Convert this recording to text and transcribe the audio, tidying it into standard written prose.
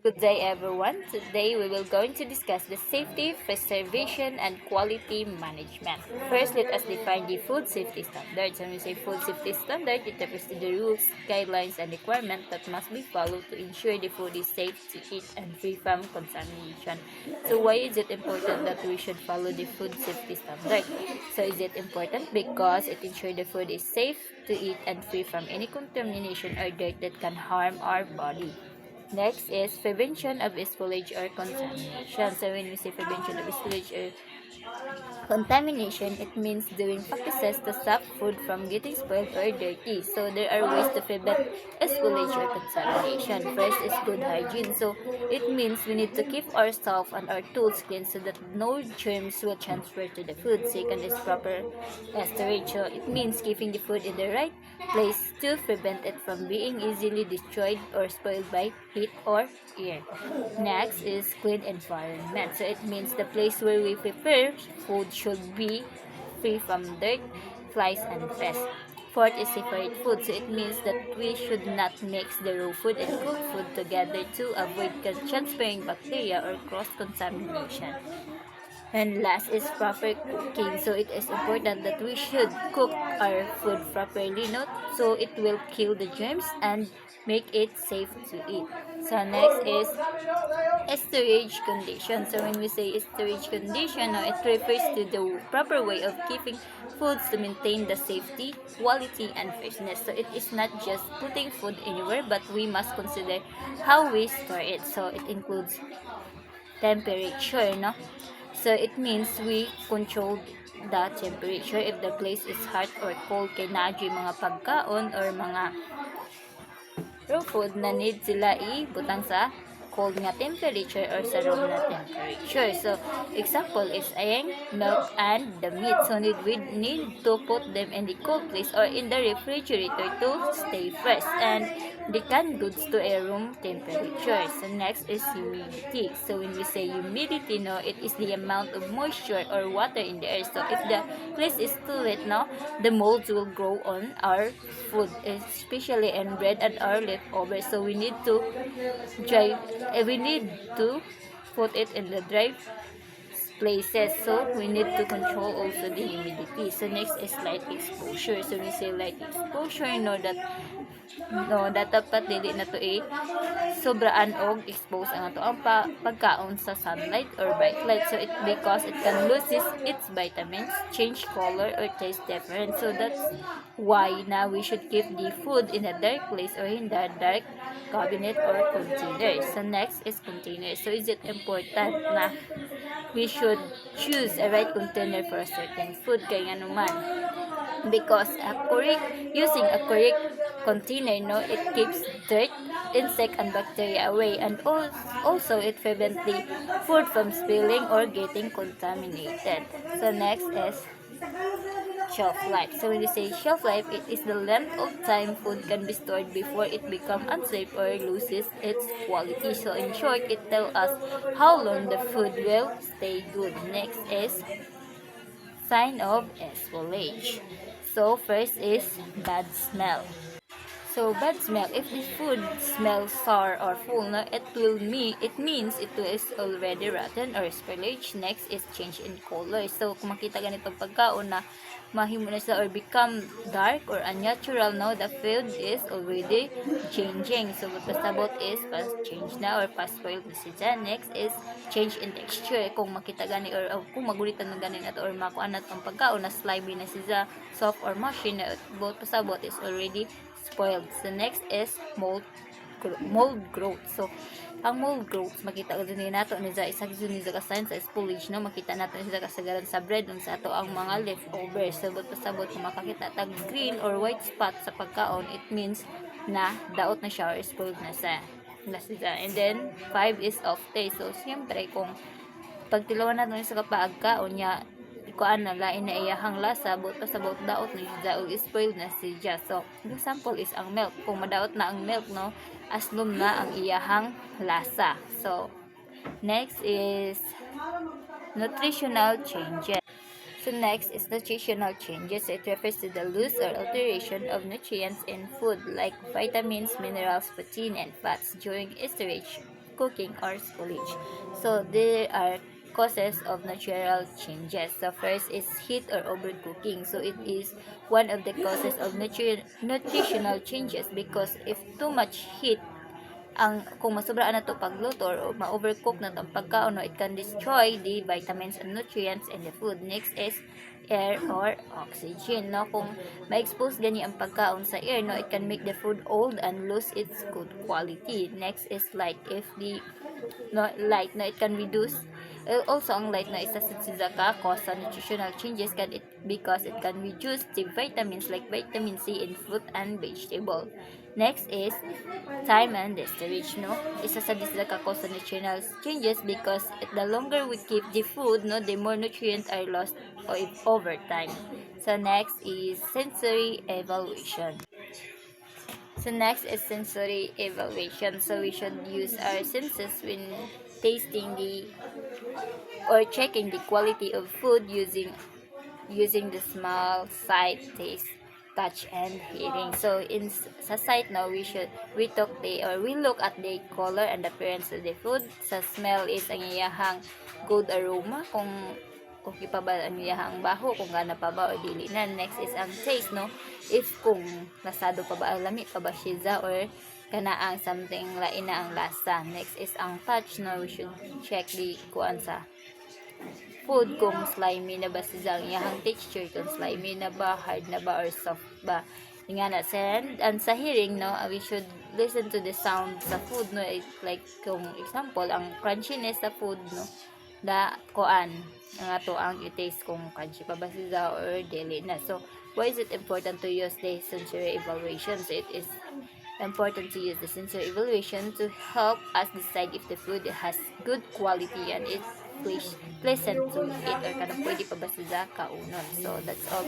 Good day everyone. Today we will going to discuss the safety, preservation, and quality management. First, let us define the food safety standards. When we say food safety standard, it refers to the rules, guidelines, and requirements that must be followed to ensure the food is safe to eat and free from contamination. So why is it important that we should follow the food safety standard? So is it important? Because it ensures the food is safe to eat and free from any contamination or dirt that can harm our body. Next is prevention of spillage or contamination. So when we say prevention of spillage or contamination, it means doing practices to stop food from getting spoiled or dirty. So there are ways to prevent spillage or contamination. First is good hygiene. So it means we need to keep ourselves and our tools clean so that no germs will transfer to the food. Second is proper storage. So it means keeping the food in the right place to prevent it from being easily destroyed or spoiled by heat or air. Next is clean environment. So it means the place where we prepare food should be free from dirt, flies, and pests. Fourth is separate food. So it means that we should not mix the raw food and cooked food together to avoid transferring bacteria or cross-contamination. And last is proper cooking. So it is important that we should cook our food properly, not so it will kill the germs and make it safe to eat. So next is storage condition. So when we say storage condition, it refers to the proper way of keeping foods to maintain the safety, quality, and freshness. So it is not just putting food anywhere, but we must consider how we store it. So it includes temperature, no? So it means we control the temperature if the place is hot or cold kay nadyo mga pagkaon or mga raw food na need sila ibutang sa cold nga temperature or sa room na temperature. So, example is ayang milk and the meat. So, we need to put them in the cold place or in the refrigerator to stay fresh. And the canned goods to a room temperature. So, next is humidity. So, when we say humidity, no, it is the amount of moisture or water in the air. So, if the place is too wet, no, the molds will grow on our food, especially in bread and our leftovers. So, we need to put it in the dry places. So we need to control also the humidity. So next is light exposure. So we say light exposure, dapat dili na to sobraan og expose ang ato ang pagkaon sa sunlight or bright light. So it because it can lose its vitamins, change color or taste different. So that's why now we should keep the food in a dark place or in the dark cabinet or container. So next is container. So is it important na we should choose a right container for a certain food kay nga naman because using a correct container, no, it keeps dirt, insect, and bacteria away, and also it prevents the food from spilling or getting contaminated. So next is shelf life. So when you say shelf life, it is the length of time food can be stored before it becomes unsafe or loses its quality. So in short, it tells us how long the food will stay good. Next is sign of spoilage. So first is bad smell. So bad smell, if the food smells sour or full, no, it means it is already rotten or spoilage. Next is change in color. So kung makita ganitong pagkaon na mahimo na sila or become dark or unnatural, no, the food is already changing. So what pasabot is past change na or past spoiled na siya. Next is change in texture. Kung makita gani or kung magulitan ng gani nato or makuan natong pagkaon na slimy na siya, soft or mushy na both pasabot is already spoiled. So next is mold growth. So ang mold growth makita din nato ni sa isang ni sa sign sa spoilage, no, makita nato ni sa kasagaran sa bread ung sa ato ang mga leftovers. So but pasabot kung makakita tag green or white spot sa pagkaon, it means na daot na siya or spoiled na siya. And then 5 is off taste. So siyempre kung pagtilawan nato sa kapagkaon niya kuan na lain na iyahang lasa but pasabot daot na siya og spoiled na siya. So example is ang milk. Kung madaot na ang milk, no, aslom na ang iyahang lasa. So next is nutritional changes. So next is nutritional changes. It refers to the loss or alteration of nutrients in food like vitamins, minerals, protein, and fats during storage overcooking, or spoilage. So there are causes of natural changes. So first is heat or overcooking. So it is one of the causes of nutritional changes because if too much heat kung masobraan na to pagluto or ma-overcook na to ang pagkaon, no, it can destroy the vitamins and nutrients in the food. Next is air or oxygen, no, kung ma-expose gani ang pagkaon sa air, no, it can make the food old and lose its good quality. Next is light. If the light, no, it can reduce also ang light na isa sa cause sa nutritional changes because it can reduce the vitamins like vitamin C in fruit and vegetable. Next is time and storage, no, isa sa cause sa nutritional changes because the longer we keep the food, no, the more nutrients are lost over time. So next is sensory evaluation. So next is sensory evaluation. So we should use our senses when tasting or checking the quality of food using the smell, sight, taste, touch, and hearing. So sa sight now we look at the color and appearance of the food. Sa smell is ang iyahang good aroma, kung okay pa ba ang iyahang baho, kung gana pa ba o dili na. Next is ang taste, no, if kung lasado pa ba, lami pa ba siya or kanaang something lain na ang lasa. Next is ang touch, no, we should check the kuan sa food kung slimy na ba siya ang iyahang texture, kung slimy na ba, hard na ba, or soft ba. Nga na, and sa hearing, no, we should listen to the sound sa food, no, like kung example ang crunchiness sa food, no, da kuan nga to ang i-taste kung crunchy pa ba siya or dili na. So why is it important to use the sensory evaluation? So it is important to use the sensory evaluation to help us decide if the food has good quality and it's pleasant to eat or kanang pwede pa ba siya kaunon. So that's all.